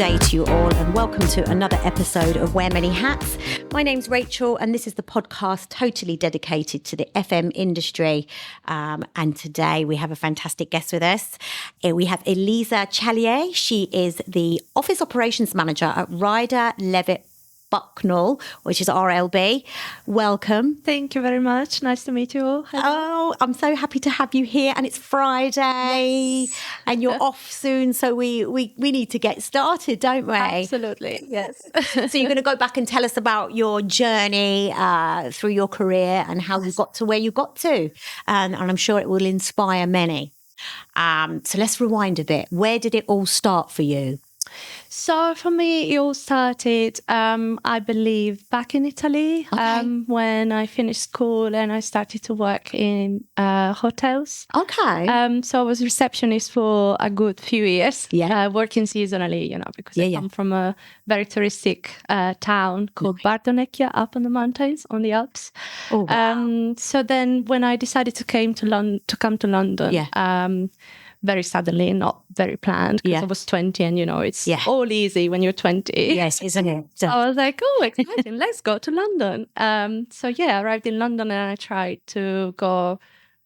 day to you all, and welcome to another episode of Wear Many Hats. My name's Rachel, and this is the podcast totally dedicated to the FM industry. And today we have a fantastic guest with us. We have Elisa Chalier. She is the Office Operations Manager at Rider Levett Bucknall, which is RLB. Welcome. Thank you very much. Nice to meet you all. Hello. Oh, I'm so happy to have you here, and it's Friday, yes. And you're off soon, so we need to get started, don't we? Absolutely, yes. So you're going to go back and tell us about your journey through your career and how you got to where you got to, and I'm sure it will inspire many. So let's rewind a bit. Where did it all start for you? So for me, it all started, I believe, back in Italy, when I finished school and I started to work in hotels. Okay. So I was receptionist for a good few years, working seasonally, because I come from a very touristic town called Bardonecchia up on the mountains on the Alps. Oh, wow. So then when I decided to come to London, very suddenly, not very planned, because I was 20 and, it's all easy when you're 20. Yes, isn't it? So I was like, oh, exciting, let's go to London. I arrived in London and I tried to go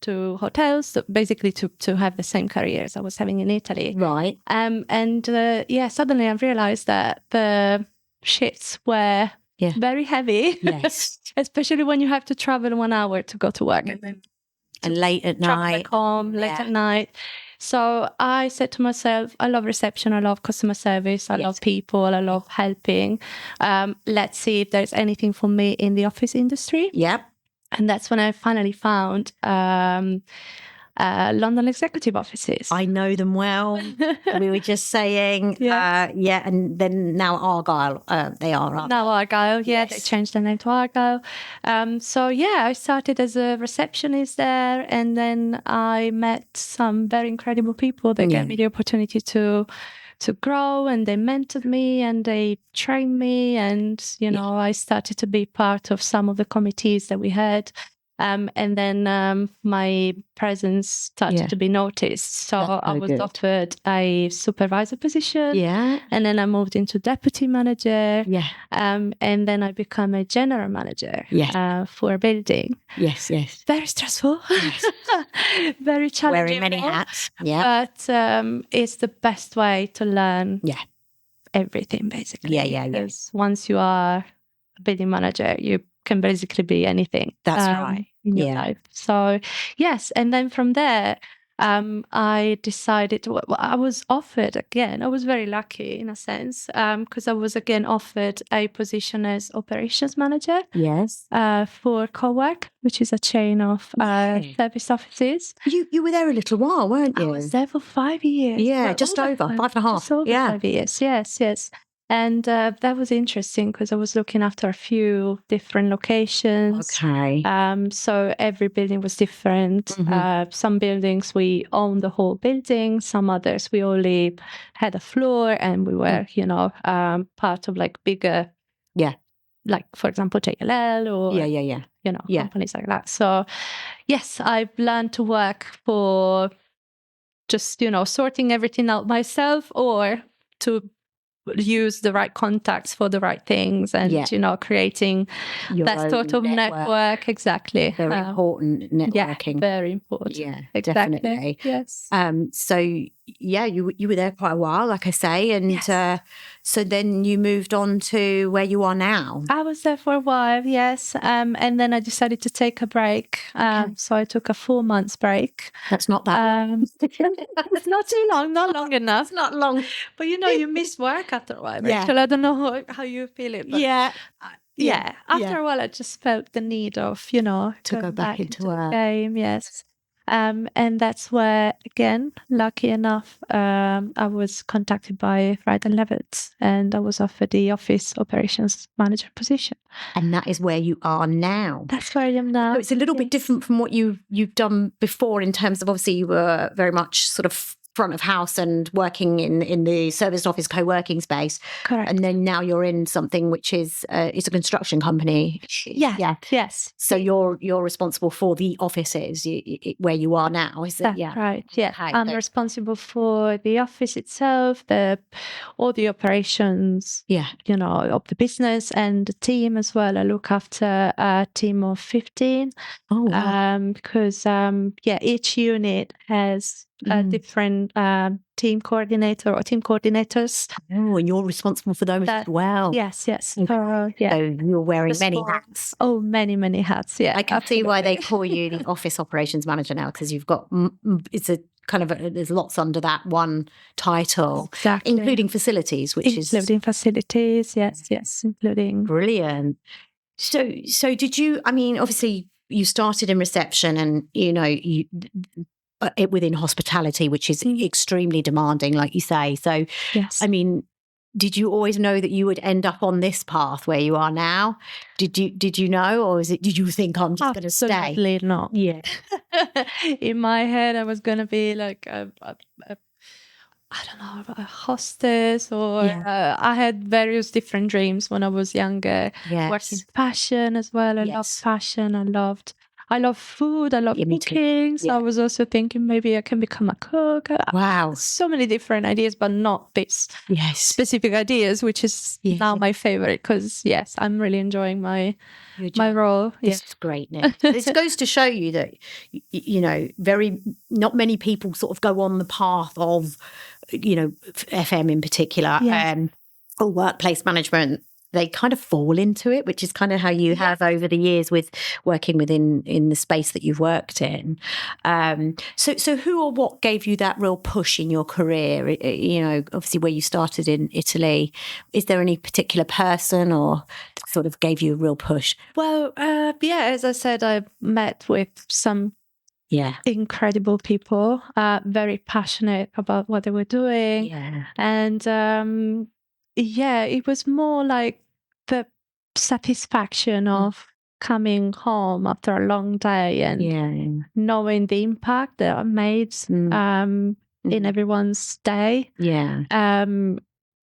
to hotels, basically to have the same career as I was having in Italy. Right. Suddenly I realized that the shifts were very heavy. Yes. Especially when you have to travel 1 hour to go to work. And late at night. Back home, late at night. So I said to myself, I love reception, I love customer service, I love people, I love helping. Let's see if there's anything for me in the office industry. Yep. And that's when I finally found London executive offices. I know them well. We were just saying, and then now Argyle, they are. Now Argyle, they changed their name to Argyle. I started as a receptionist there, and then I met some very incredible people that gave me the opportunity to grow, and they mentored me and they trained me, and I started to be part of some of the committees that we had. And then my presence started to be noticed. So I was offered a supervisor position. Yeah. And then I moved into deputy manager. Yeah. And then I became a general manager for a building. Yes, yes. Very stressful. Yes. Very challenging. Wearing many hats. Yeah. But it's the best way to learn everything, basically. Yeah. Because once you are a building manager, you can basically be anything. That's right. In your life. So, yes. And then from there, I decided, I was offered again, I was very lucky in a sense, because I was again offered a position as operations manager. Yes. For Co-work, which is a chain of service offices. You were there a little while, weren't you? I was there for 5 years. Yeah, just over 5.5. Just over 5 years, yes. And that was interesting because I was looking after a few different locations. Okay. So every building was different. Mm-hmm. Some buildings we owned the whole building. Some others we only had a floor, and we were, part of like bigger, like for example JLL or companies like that. So yes, I've learned to work for just sorting everything out myself, or to use the right contacts for the right things, and creating that sort of network. Exactly. Very important networking. Very important. Yeah, exactly. Definitely. Yes. So you were there quite a while, like I say, and so then you moved on to where you are now. I was there for a while, yes, and then I decided to take a break. So I took a 4 months break. That's not that long. It's not too long, not long enough. It's not long. But you miss work after a while, Rachel. I don't know how you feel it. But after a while, I just felt the need of, to go back into work. The game, yes. And that's where, again, lucky enough, I was contacted by Rider Levett, and I was offered the office operations manager position. And that is where you are now. That's where I am now. So it's a little bit different from what you've done before, in terms of, obviously you were very much sort of front of house and working in the serviced office co-working space. Correct. And then now you're in something which is it's a construction company. Yeah. Yes. So you're responsible for the offices where you are now, is it? That's right. Yeah. Okay, I'm responsible for the office itself, all the operations, of the business and the team as well. I look after a team of 15. Oh, wow. Because each unit has a different team coordinator or team coordinators. Oh, and you're responsible for those as well. Yes. Okay. So you're wearing many hats. Oh, many hats. Yeah, I can see why they call you the office operations manager now, because you've got it's a kind of there's lots under that one title, exactly, including facilities, including facilities. Yes, including. Brilliant. So did you? I mean, obviously, you started in reception, and you within hospitality, which is extremely demanding, like you say. So, yes. I mean, did you always know that you would end up on this path where you are now? Did you know, or did you think I'm just going to stay? Absolutely not. Yeah. In my head, I was going to be like I don't know, a hostess, or I had various different dreams when I was younger. Yes. Working fashion as well. I love fashion. I love food. I love cooking. So I was also thinking maybe I can become a cook. Wow. So many different ideas, but not this specific ideas, which is now my favorite, because I'm really enjoying my role. This is great, Nick. This goes to show you that, not many people sort of go on the path of, FM in particular, or workplace management. They kind of fall into it, which is kind of how you have over the years with working in the space that you've worked in. So who or what gave you that real push in your career? Obviously where you started in Italy, is there any particular person or sort of gave you a real push? Well, as I said, I met with some incredible people, very passionate about what they were doing. Yeah. And it was more like the satisfaction of coming home after a long day and knowing the impact that I made in everyone's day. Yeah.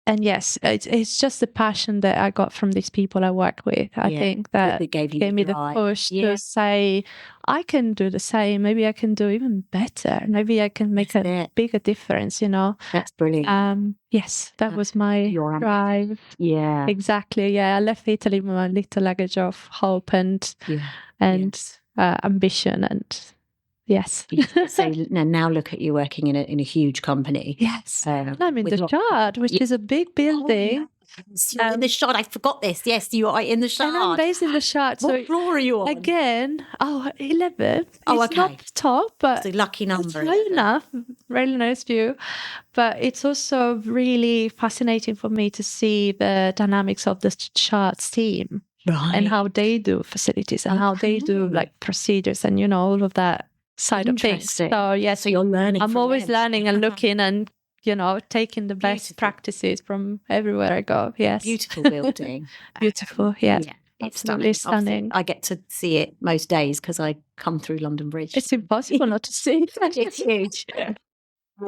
And yes, it's just the passion that I got from these people I work with. I think that gave me the push to say, I can do the same. Maybe I can do even better. Maybe I can make a bigger difference, That's brilliant. Yes, that was my drive. Yeah. Exactly. Yeah, I left Italy with my little luggage of hope and ambition and... Yes. So now look at you working in a huge company. Yes. And I'm in the Shard, which is a big building. You're in the Shard. I forgot this. Yes, you are in the Shard. And I'm based in the Shard. What floor are you on? Again, 11. Oh, it's not the top, but it's a lucky number. It's high enough. Really nice view. But it's also really fascinating for me to see the dynamics of the Shard's team. Right. And how they do facilities and how they do like procedures and, all of that side of things. So so you're learning. I'm always learning and looking and taking the best practices from everywhere I go. Yes, beautiful building. Beautiful. Yeah, absolutely stunning. I get to see it most days because I come through London Bridge. It's impossible not to see. It's huge. And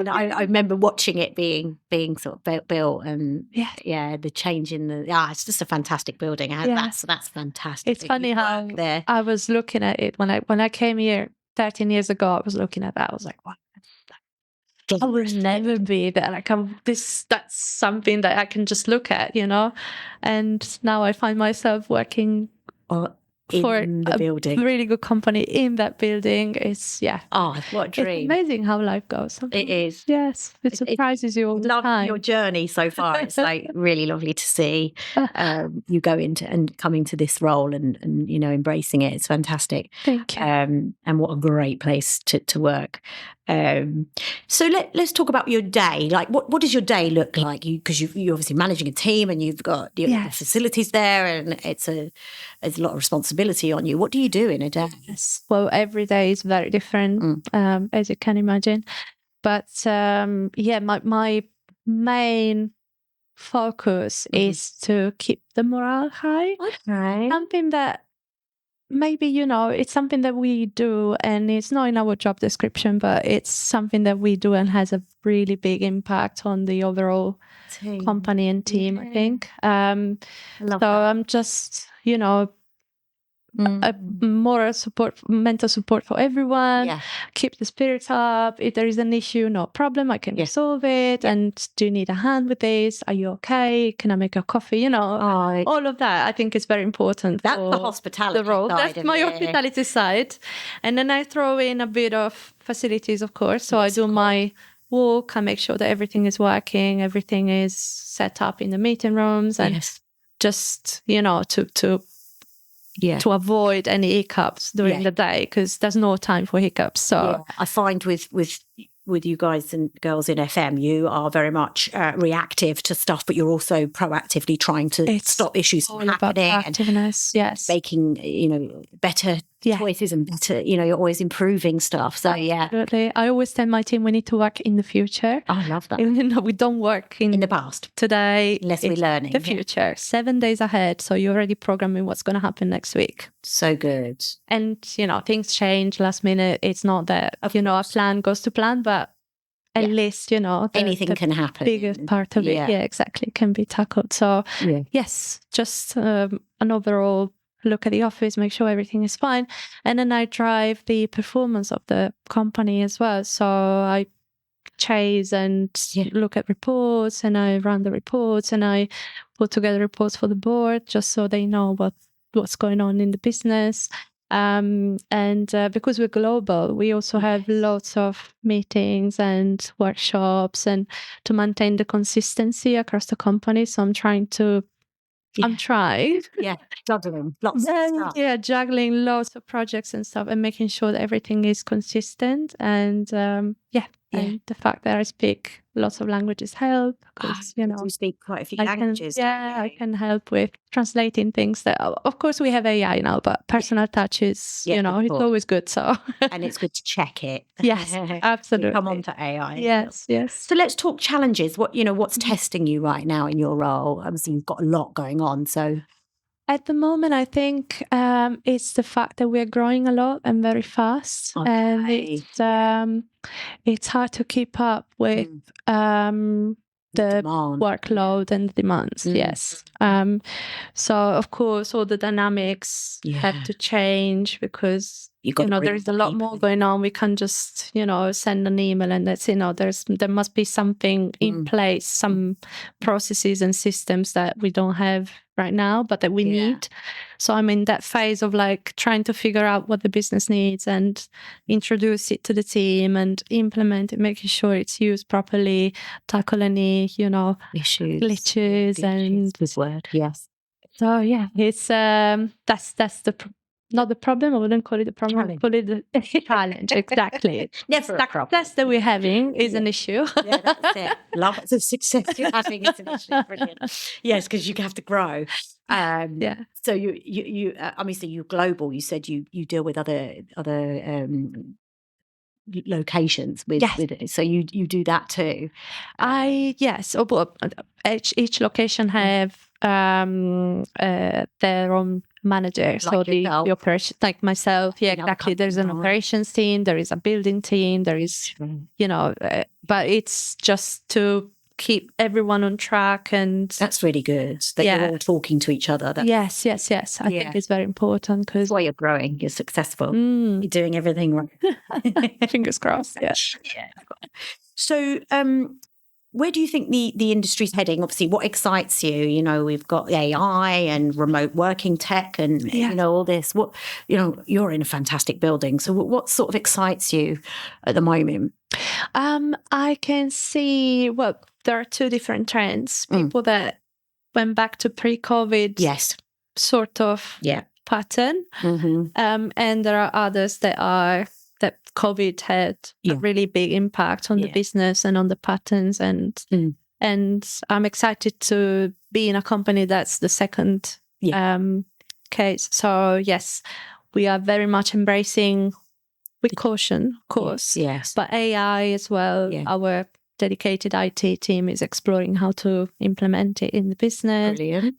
I remember watching it being sort of built, and the change in it's just a fantastic building. That's fantastic. It's funny how I was looking at it when I came here 13 years ago. I was looking at that. I was like, wow, I will never be there. Like that's something that I can just look at, And now I find myself working for the building. A really good company in that building. It's what a dream. It's amazing how life goes. It is. Yes, it surprises you all the time. Love your journey so far. It's like really lovely to see you go into and coming to this role and embracing it. It's fantastic. Thank you. And what a great place to work. So let's talk about your day. Like, what does your day look like? Because you're obviously managing a team and you've got the facilities there, and there's a lot of responsibility on you. What do you do in a day? Yes. Well, every day is very different, as you can imagine. But my main focus is to keep the morale high. Okay. Something that maybe, it's something that we do, and it's not in our job description, but it's something that we do and has a really big impact on the overall company and team, I think. I love that. I'm just, a moral support, mental support for everyone. Keep the spirits up. If there is an issue, no problem, I can resolve it. And do you need a hand with this? Are you okay? Can I make a coffee? All of that I think is very important. That's the hospitality role. side. That's my hospitality side. And then I throw in a bit of facilities, of course. So I do my walk, I make sure that everything is working, everything is set up in the meeting rooms, and just, to avoid any hiccups during the day, because there's no time for hiccups. So I find with you guys and girls in FM, you are very much reactive to stuff, but you're also proactively trying to stop issues from happening and making, better choices and better, you're always improving stuff. So absolutely. I always tell my team we need to work in the future. I love that. We don't work in the past today, unless we're learning the future. 7 days ahead, so you're already programming what's going to happen next week. So good. And things change last minute. It's not that a plan goes to plan, but at least anything can happen. Biggest part of it, exactly, can be tackled. So yes, just an overall look at the office, make sure everything is fine, and then I drive the performance of the company as well. So I chase and look at reports, and I run the reports, and I put together reports for the board just so they know what's going on in the business. And because we're global, we also have lots of meetings and workshops, and to maintain the consistency across the company. So I'm trying. Juggling lots of stuff. Juggling lots of projects and stuff, and making sure that everything is consistent. And and the fact that I speak lots of languages help, because you speak quite a few languages. I can help with translating things. That, of course, we have AI now, but personal touch is it's always good. So and it's good to check it. Yes, absolutely. Come on to AI. Yes. So let's talk challenges. What's testing you right now in your role? Obviously, you've got a lot going on. So at the moment, I think it's the fact that we're growing a lot and very fast, and it's hard to keep up with the workload and the demands. Yes. So of course, all the dynamics have to change, because there is a lot more going on. We can't just send an email and that's there must be something in place, some processes and systems that we don't have right now, but that we need. So I'm in that phase of trying to figure out what the business needs and introduce it to the team and implement it, making sure it's used properly, tackle any glitches and this word. Yes. So it's that's not the problem. I wouldn't call it the problem. I'd call it the challenge. Exactly. Never a problem. Success that we're having is an issue. That's it. Love it. The success you're having is an issue. Brilliant. Yes, because you have to grow. So you obviously you're global. You said you deal with other locations with it. So you do that too. Each location have their own manager, so the operation, like myself. Exactly. There's an operations team, there is a building team, there is but it's just to keep everyone on track, and that's really good that you're all talking to each other. Yes. I think it's very important, because that's why you're growing, you're successful, you're doing everything right. Fingers crossed. So where do you think the industry's heading? Obviously, what excites you? We've got AI and remote working tech and all this. What you're in a fantastic building. So what sort of excites you at the moment? I can see there are two different trends. People that went back to pre-COVID sort of pattern, and there are others that COVID had a really big impact on the business and on the patterns, and I'm excited to be in a company that's the second case. So yes, we are very much embracing with caution, of course, but AI as well. Our dedicated IT team is exploring how to implement it in the business. Brilliant.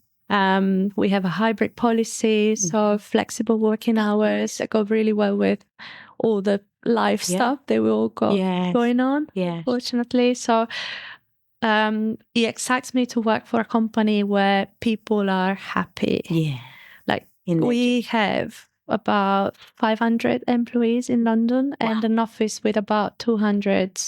We have a hybrid policy, so flexible working hours that go really well with all the life stuff that we all got going on, fortunately. So it excites me to work for a company where people are happy. Yeah. Like we have about 500 employees in London and an office with about 200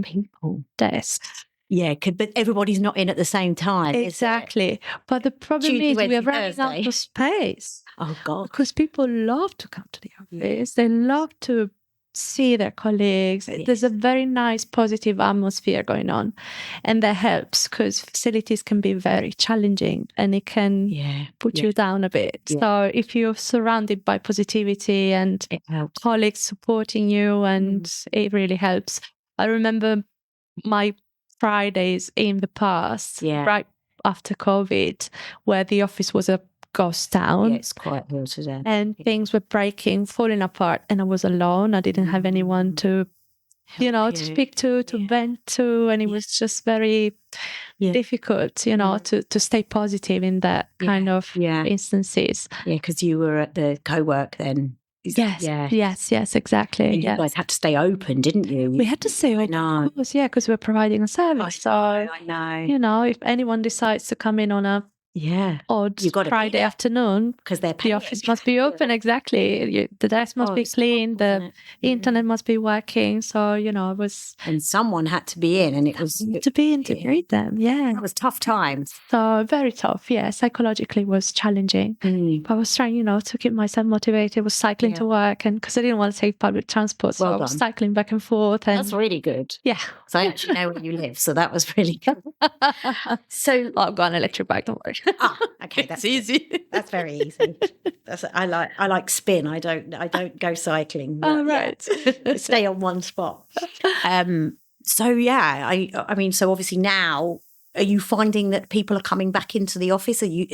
people desks. Yeah, but everybody's not in at the same time. Exactly. But the problem is we are running out of space. Oh, God. Because people love to come to the office. They love to see their colleagues. There's a very nice positive atmosphere going on. And that helps because facilities can be very challenging and it can put you down a bit. So if you're surrounded by positivity and colleagues supporting you, and it really helps. I remember my Fridays in the past, right after COVID, where the office was a ghost town. Yeah, it's quite here today. And things were breaking, falling apart, and I was alone. I didn't have anyone to, to speak to vent to, and it was just very difficult, to stay positive in that kind of instances. Yeah, because you were at the co-work then. Yes, exactly. And you guys had to stay open, didn't you? We had to stay open, of course, because we're providing a service. I know. If anyone decides to come in on a odd Friday afternoon, because the office must be open. Exactly, the desk must be clean, the internet must be working. So it was, and someone had to be in, and it was to be in to greet them. It was tough times. So very tough. Psychologically was challenging. But I was trying, to keep myself motivated. I was cycling to work, and because I didn't want to take public transport, so I was cycling back and forth. And that's really good. Yeah, so I actually know where you live, so that was really good. So I've got an electric bike. Don't worry. Okay, that's easy. That's very easy. I like spin. I don't go cycling. Oh, right. Stay on one spot. I mean, so obviously now, are you finding that people are coming back into the office? Are you,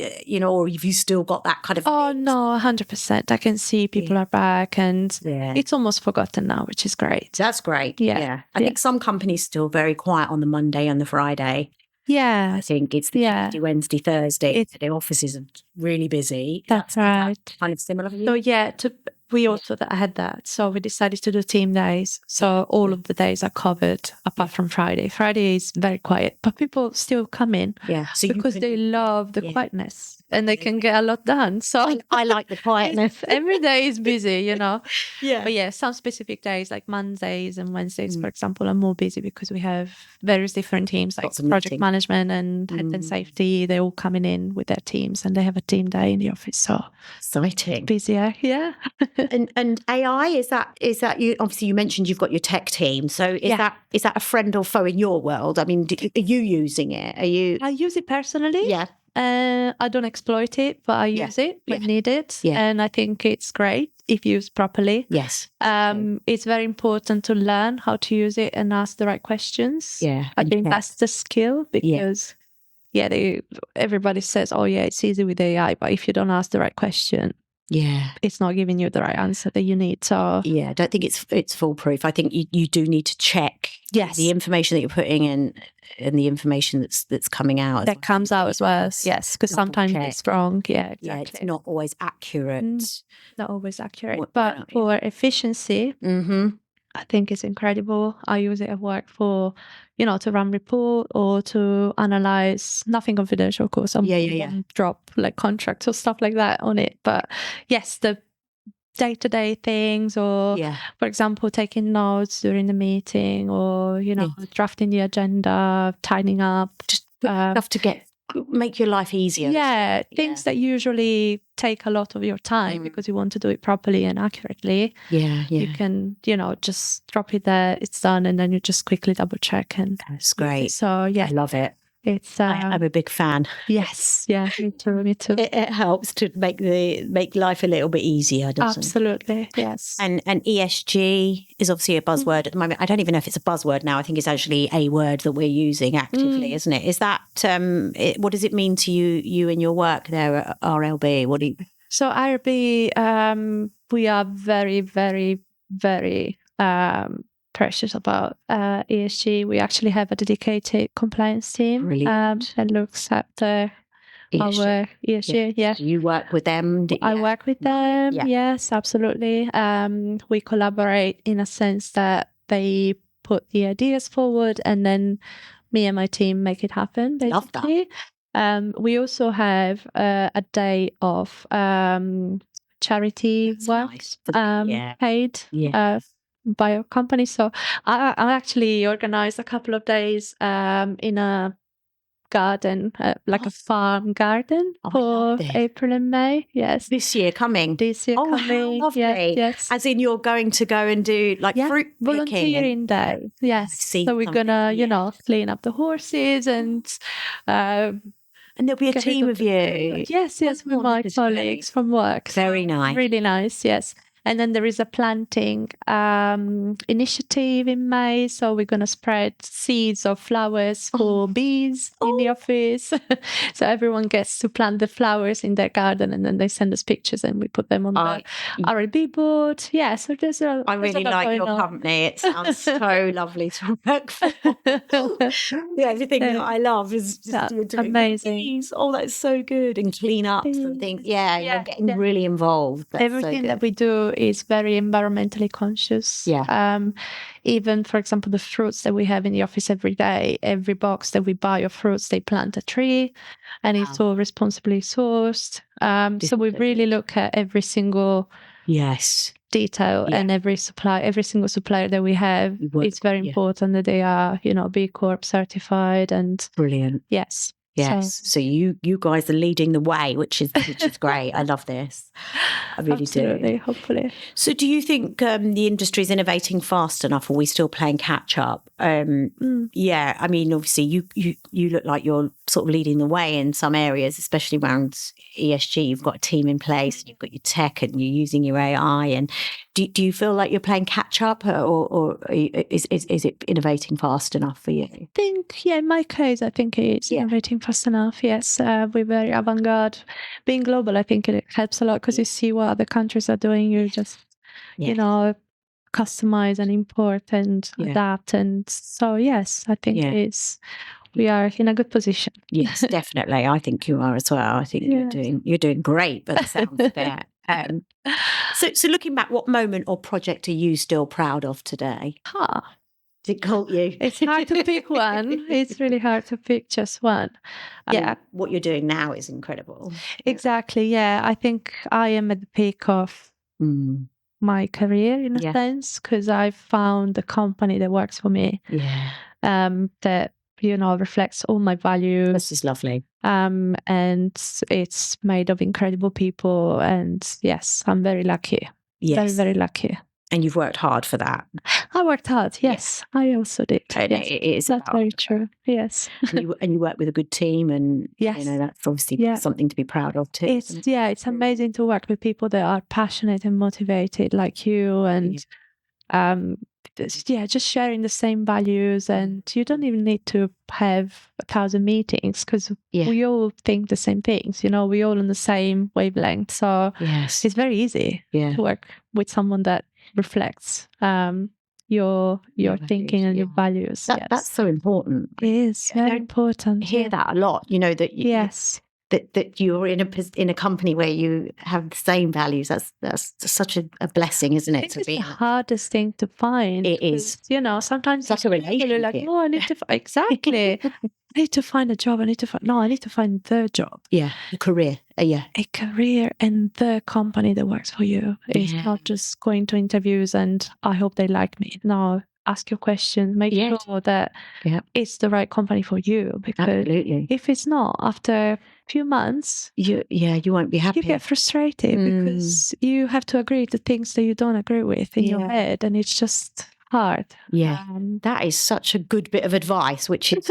or have you still got that kind of? Oh no, 100%. I can see people are back, and it's almost forgotten now, which is great. That's great. Yeah. I think some companies still very quiet on the Monday and the Friday. Yeah, I think it's the Tuesday, Wednesday, Thursday. The offices are really busy. That's right. Kind of similar for you? So we also had that. So we decided to do team days. So all of the days are covered apart from Friday. Friday is very quiet, but people still come in because they love the quietness and they can get a lot done. So I like the quietness. Every day is busy, Yeah. But some specific days like Mondays and Wednesdays, for example, are more busy because we have various different teams like project management and health and safety. They're all coming in with their teams and they have a team day in the office. So exciting. Busier, yeah. And AI, is that you? Obviously, you mentioned you've got your tech team. So is that a friend or foe in your world? I mean, are you using it? I use it personally. Yeah. I don't exploit it, but I use it when needed. Yeah. And I think it's great if used properly. Yes. It's very important to learn how to use it and ask the right questions. Yeah. I think that's the skill because everybody says, it's easy with AI, but if you don't ask the right question, it's not giving you the right answer that you need. So I don't think it's foolproof. I think you do need to check the information that you're putting in and the information that's coming out. That comes out as well. Yes, because sometimes it's wrong. Yeah, exactly. Yeah, it's not always accurate. Not always accurate. But for efficiency, I think it's incredible. I use it at work for, to run report or to analyze, nothing confidential, of course. Drop like contracts or stuff like that on it. But yes, the day-to-day things or, for example, taking notes during the meeting or, drafting the agenda, tidying up. Just stuff to make your life easier. Things that usually take a lot of your time because you want to do it properly and accurately. You can, just drop it there, it's done, and then you just quickly double check. And that's great. So I love it. It's I'm a big fan. Yes, me too. It helps to make life a little bit easier, doesn't it? Absolutely, yes. And ESG is obviously a buzzword at the moment. I don't even know if it's a buzzword now. I think it's actually a word that we're using actively, isn't it? Is that what does it mean to you in your work there at RLB? So RLB, we are very, very, very precious about ESG. We actually have a dedicated compliance team that looks after our ESG. Yeah. So you work with them? I work with them. Yes, absolutely. We collaborate in a sense that they put the ideas forward and then me and my team make it happen, basically. Love that. We also have a day of charity work paid by our company. So I actually organized a couple of days in a garden, like a farm garden for April and May. Yes. This year coming. Coming. How lovely. Yes. As in you're going to go and do like fruit picking. Volunteering day. Yes. So we're going to, clean up the horses and there'll be a team of you. Yes, with my colleagues from work. Very nice. Really nice, yes. And then there is a planting initiative in May. So we're going to spread seeds of flowers for bees in the office. So everyone gets to plant the flowers in their garden and then they send us pictures and we put them on the RLB board. Yeah, so there's a... I really like your company. It sounds so lovely to work for. Everything that I love is just you're doing amazing. Bees. Oh, that's so good. And clean up and things. Yeah, you're getting really involved. That's everything that we do is very environmentally conscious. Even, for example, the fruits that we have in the office every day, every box that we buy of fruits, they plant a tree and it's all responsibly sourced. So we really look at every single detail and every single supplier that we have. It's very important that they are, B Corp certified and brilliant. Yes. Yes, so you guys are leading the way, which is great. I love this. I really Absolutely, hopefully. So do you think the industry is innovating fast enough, or are we still playing catch up? Yeah, I mean, obviously you look like you're sort of leading the way in some areas, especially around ESG. You've got a team in place, you've got your tech and you're using your AI. And do you feel like you're playing catch up, or is it innovating fast enough for you? I think, in my case, I think it's innovating fast enough. Yes, we're very avant-garde. Being global, I think it helps a lot because you see what other countries are doing. You just, customize and import and adapt. And so, yes, I think we are in a good position. Yes, definitely. I think you are as well. I think you're doing great, but it sounds fair. So looking back, what moment or project are you still proud of today? Did it caught you? It's hard to pick one. It's really hard to pick just one. What you're doing now is incredible. Exactly. Yeah. I think I am at the peak of my career in a sense, because I found the company that works for me. That reflects all my values. This is lovely. And it's made of incredible people. And yes, I'm very lucky. Very, very lucky. And you've worked hard for that. I worked hard, yes. I also did. And it is that's very true, yes. and you work with a good team, and that's obviously something to be proud of too. It's amazing to work with people that are passionate and motivated like you, and just sharing the same values. And you don't even need to have 1,000 meetings because we all think the same things. We all on the same wavelength. So it's very easy to work with someone that reflects your thinking and your values. That's so important. It is very important. I hear that a lot. That that you're in a company where you have the same values. That's such a blessing, isn't it? It's the hardest thing to find. It is. Sometimes such a relationship. You're like, I need to exactly. I need to find a job. I need to find the job. Yeah, a career. A career and the company that works for you. It's not just going to interviews and I hope they like me. No, ask your questions. Make sure that it's the right company for you. Because if it's not, after a few months, you won't be happy. You get frustrated because you have to agree to things that you don't agree with in your head, and it's just hard. That is such a good bit of advice, which is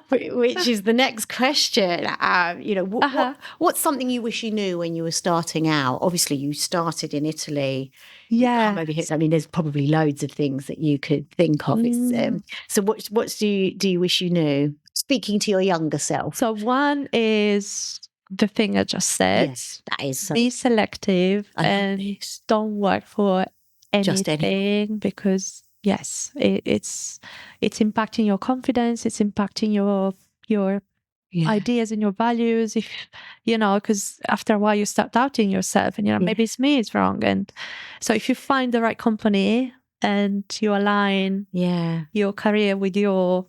which is the next question. What's something you wish you knew when you were starting out? Obviously you started in Italy. Come over here. I mean, there's probably loads of things that you could think of. So what do you wish you knew, speaking to your younger self? So one is the thing I just said. Yes, that is be selective and don't work for anything, because it's impacting your confidence, it's impacting your ideas and your values. If because after a while you start doubting yourself, and maybe it's me, it's wrong. And so if you find the right company and you align your career with your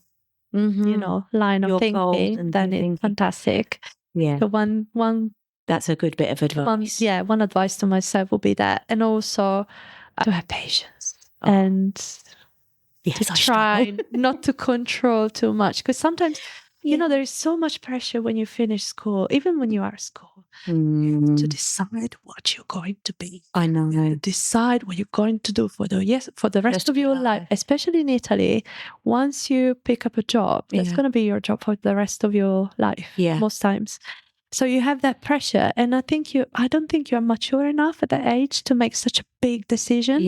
line of thinking, then it's fantastic. So one that's a good bit of advice. One advice to myself will be that, and also to have patience and to try not to control too much, because sometimes there is so much pressure when you finish school, even when you are at school, to decide what you're going to be. I know. To decide what you're going to do for the rest of your life, especially in Italy. Once you pick up a job, that's going to be your job for the rest of your life. Most times. So you have that pressure, and I don't think you're mature enough at that age to make such a big decision.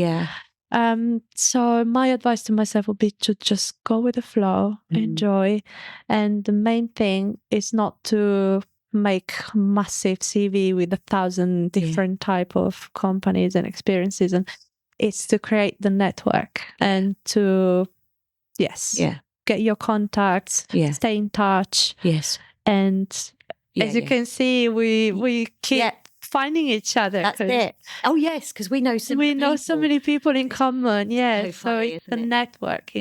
So my advice to myself would be to just go with the flow, enjoy, and the main thing is not to make a massive CV with 1,000 different type of companies and experiences, and it's to create the network and to get your contacts, stay in touch, and as you can see, we keep finding each other. That's it. Oh yes, because we know so many people in common. Yeah, so it's the network.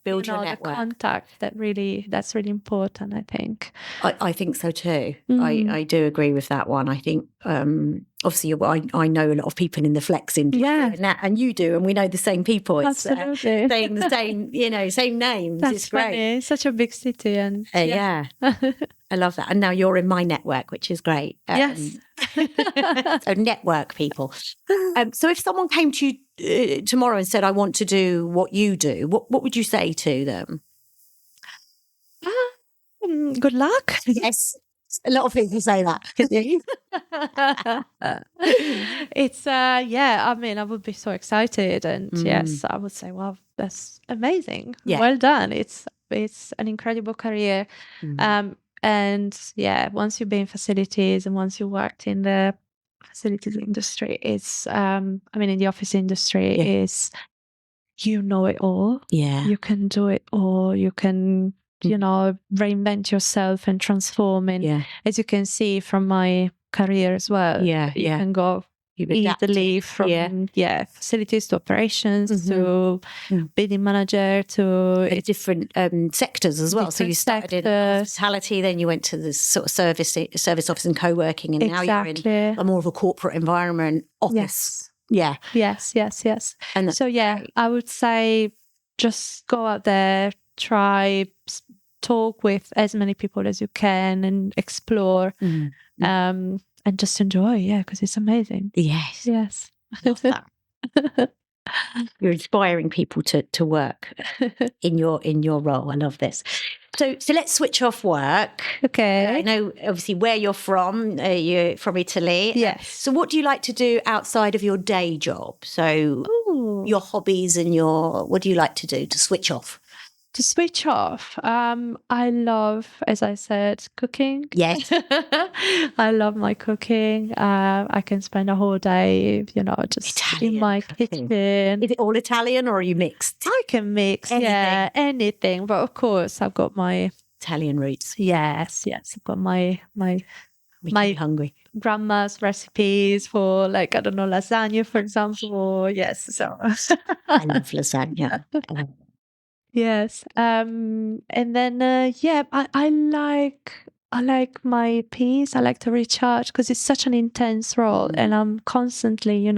Build your network. The contact that's really important, I think. I think so too. I do agree with that one. I think obviously I know a lot of people in the flex industry, and you do, and we know the same people. It's, absolutely saying the same same names. That's it's great. Funny. It's such a big city, and I love that. And now you're in my network, which is great. Yes. So network people. So if someone came to you tomorrow and said, I want to do what you do, what would you say to them? Good luck. Yes. A lot of people say that. It's I mean, I would be so excited, and yes, I would say, wow, that's amazing. Well done. It's an incredible career. And once you've been in facilities and once you worked in the facilities industry, it's in the office industry, is you know it all. You can do it all. You can reinvent yourself and transform. And as you can see from my career as well, you can go easily from facilities to operations to bidding manager to different sectors as well. So you started in hospitality, then you went to the sort of service office and co-working, and now you're in a more of a corporate environment office. Yes. And so I would say just go out there, try, talk with as many people as you can, and explore. And just enjoy, because it's amazing. Yes. Love that. You're inspiring people to work in your role. I love this. So let's switch off work. Okay. I know obviously where you're from. You're from Italy. Yes. So what do you like to do outside of your day job? So your hobbies and what do you like to do to switch off? To switch off, I love, as I said, cooking. Yes. I love my cooking. I can spend a whole day, just Italian in my kitchen. Is it all Italian or are you mixed? I can mix, anything. But of course, I've got my Italian roots. Yes. I've got my hungry grandma's recipes for, lasagna, for example. Yes. So I love lasagna. Yes. And then I like my peace. I like to recharge because it's such an intense role, and I'm constantly,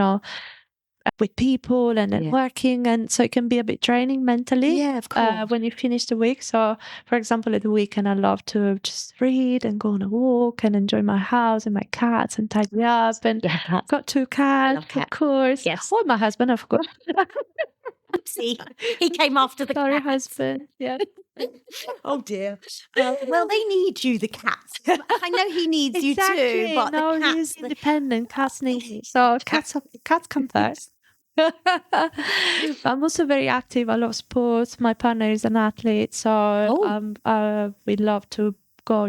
with people and then working, and so it can be a bit draining mentally. Yeah, of course. When you finish the week. So, for example, at the weekend, I love to just read and go on a walk and enjoy my house and my cats and tidy up. And I've got 2 cats, of course. Yes. Or my husband, of course. See, he came after the Sorry, cats. husband. Yeah. Oh dear. Well, they need you, the cats. I know he needs you too, but no, the cats, he's independent. Cats need me. So cats come first. I'm also very active. I love sports. My partner is an athlete, so we love to go,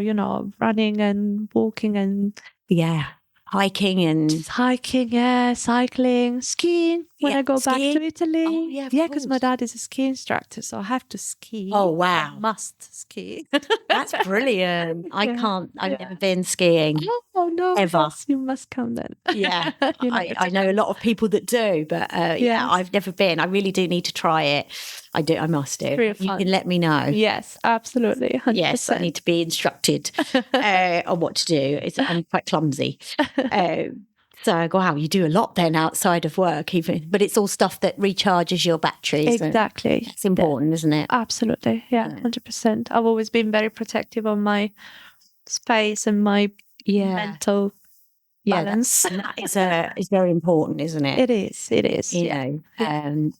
running and walking and hiking and cycling, skiing when I go back to Italy. Oh, yeah, because my dad is a ski instructor, so I have to ski. Oh, wow. I must ski. That's brilliant. I've never been skiing. Oh, no. Ever. Yes, you must come then. Yeah. I know a lot of people that do, but I've never been. I really do need to try it. I must do. You can let me know. Yes, absolutely. 100%. Yes, I need to be instructed on what to do. I'm quite clumsy. So, wow, you do a lot then outside of work, but it's all stuff that recharges your batteries. Exactly. It's important, isn't it? Absolutely. Yeah, 100%. I've always been very protective of my space and my mental balance. It's very important, isn't it? It is. You know,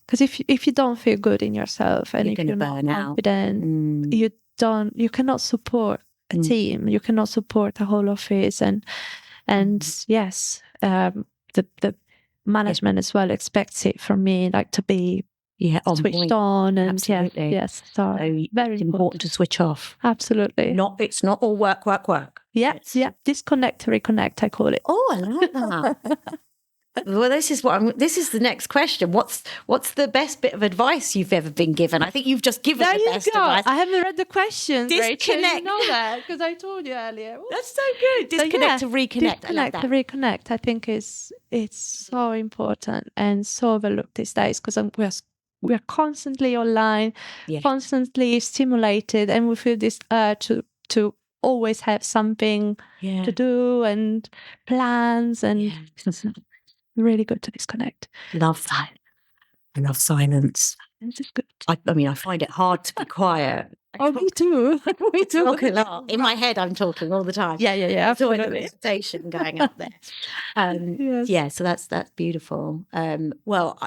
because if you don't feel good in yourself and if you're not confident, you cannot support a team. You cannot support a whole office, and yes, the management as well expects it from me, like to be switched on, and absolutely. yes, so very important to switch off. Absolutely. It's not all work. Yeah. Disconnect to reconnect, I call it. Oh, I like that. Well, this is the next question. What's the best bit of advice you've ever been given? I think you've just given the best advice. I haven't read the questions. Disconnect. Rachel, you know that because I told you earlier. That's so good. Disconnect to reconnect. Disconnect to reconnect. I think it's so important and so overlooked these days because we're constantly online, constantly stimulated, and we feel this to always have something to do and plans and. Really good to disconnect. Love that. I love silence. This is good. I find it hard to be quiet. Oh, me too. We talk a lot. In my head, I'm talking all the time. Yeah. It's always a meditation going up there. Yeah, so that's beautiful. Well,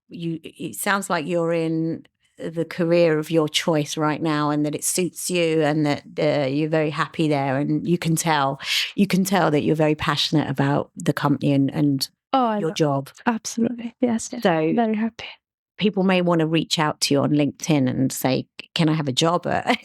it sounds like you're in the career of your choice right now, and that it suits you, and that you're very happy there, and you can tell that you're very passionate about the company and your job. Absolutely, yes. So very happy. People may want to reach out to you on LinkedIn and say, "Can I have a job at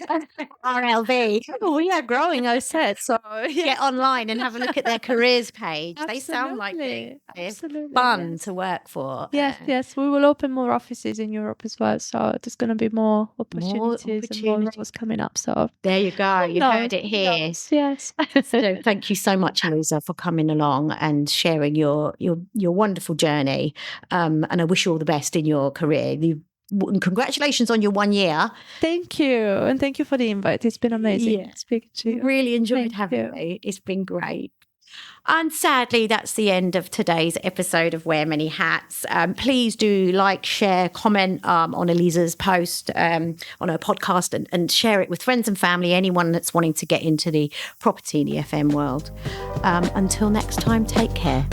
RLV?" Oh, we are growing, I said. So get online and have a look at their careers page. Absolutely. They sound like they're fun to work for. Yes. We will open more offices in Europe as well. So there's going to be more opportunities and more roles coming up. So there you go. You heard it here. Yes. So thank you so much, Elisa, for coming along and sharing your wonderful journey. And I wish you all the best in your career. And congratulations on your 1 year. Thank you. And thank you for the invite. It's been amazing speaking to you. Really enjoyed having me. It's been great. And sadly, that's the end of today's episode of Wear Many Hats. Please do like, share, comment on Elisa's post on her podcast, and share it with friends and family, anyone that's wanting to get into the property, the FM world. Until next time, take care.